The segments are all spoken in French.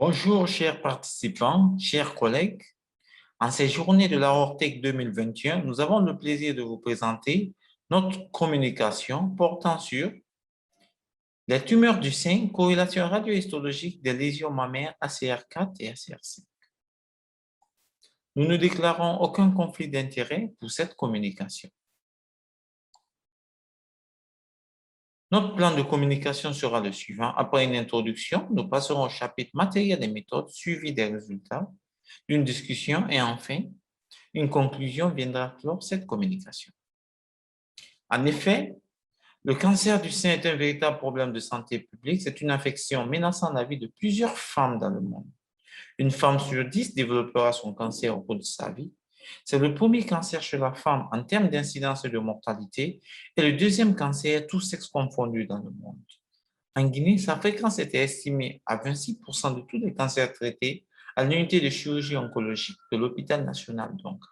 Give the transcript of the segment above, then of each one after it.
Bonjour, chers participants, chers collègues. En ces journées de la Ortec 2021, nous avons le plaisir de vous présenter notre communication portant sur les tumeurs du sein, corrélation radiohistologique des lésions mammaires ACR4 et ACR5. Nous ne déclarons aucun conflit d'intérêt pour cette communication. Notre plan de communication sera le suivant. Après une introduction, nous passerons au chapitre matériel et méthodes, suivi des résultats, d'une discussion et enfin, une conclusion viendra clore cette communication. En effet, le cancer du sein est un véritable problème de santé publique. C'est une infection menaçant la vie de plusieurs femmes dans le monde. Une femme sur 10 développera son cancer au cours de sa vie. C'est le premier cancer chez la femme en termes d'incidence et de mortalité et le deuxième cancer, tous sexes confondus dans le monde. En Guinée, sa fréquence était estimée à 26% de tous les cancers traités à l'unité de chirurgie oncologique de l'hôpital national donc.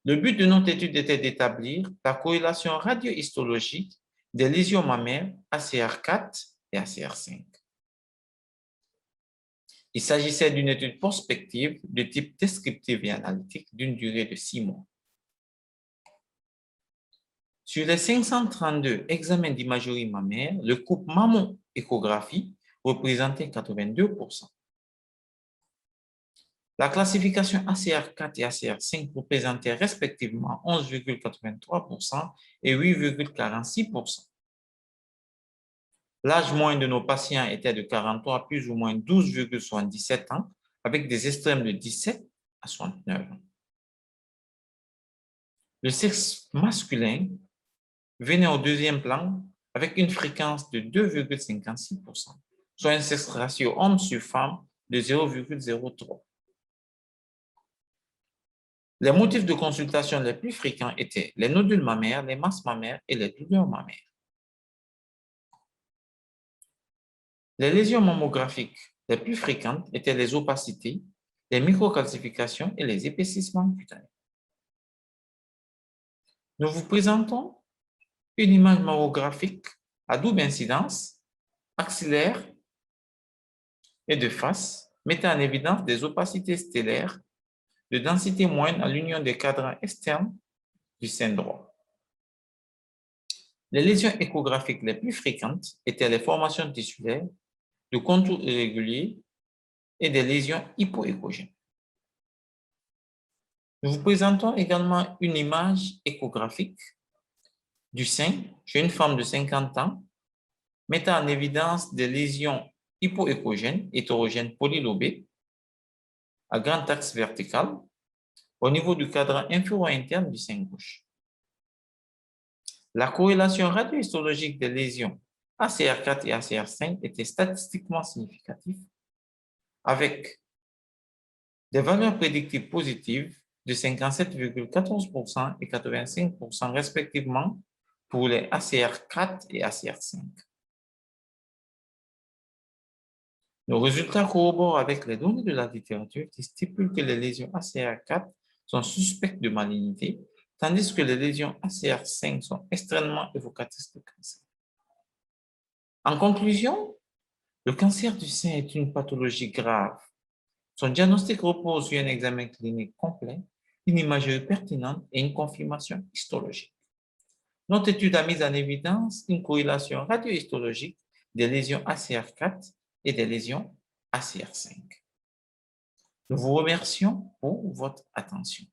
Le but de notre étude était d'établir la corrélation radiohistologique des lésions mammaires ACR4 et ACR5. Il s'agissait d'une étude prospective de type descriptive et analytique d'une durée de 6 mois. Sur les 532 examens d'imagerie mammaire, le groupe mammo-échographie représentait 82%. La classification ACR4 et ACR5 représentaient respectivement 11,83% et 8,46%. L'âge moyen de nos patients était de 43 à plus ou moins 12,77 ans, avec des extrêmes de 17 à 69 ans. Le sexe masculin venait au deuxième plan avec une fréquence de 2,56%, soit un sexe ratio homme sur femme de 0,03. Les motifs de consultation les plus fréquents étaient les nodules mammaires, les masses mammaires et les douleurs mammaires. Les lésions mammographiques les plus fréquentes étaient les opacités, les microcalcifications et les épaississements cutanés. Nous vous présentons une image mammographique à double incidence, axillaire et de face, mettant en évidence des opacités stellaires de densité moyenne à l'union des cadrans externes du sein droit. Les lésions échographiques les plus fréquentes étaient les formations tissulaires, de contours irréguliers et des lésions hypoéchogènes. Nous vous présentons également une image échographique du sein chez une femme de 50 ans, mettant en évidence des lésions hypoéchogènes, hétérogènes polylobées, à grand axe vertical, au niveau du cadran inférieur interne du sein gauche. La corrélation radiohistologique des lésions ACR4 et ACR5 était statistiquement significative, avec des valeurs prédictives positives de 57,14% et 85% respectivement pour les ACR4 et ACR5. Nos résultats corroborent avec les données de la littérature qui stipulent que les lésions ACR4 sont suspectes de malignité, tandis que les lésions ACR5 sont extrêmement évocatrices de cancer. En conclusion, le cancer du sein est une pathologie grave. Son diagnostic repose sur un examen clinique complet, une imagerie pertinente et une confirmation histologique. Notre étude a mis en évidence une corrélation radiohistologique des lésions ACR4 et des lésions ACR5. Nous vous remercions pour votre attention.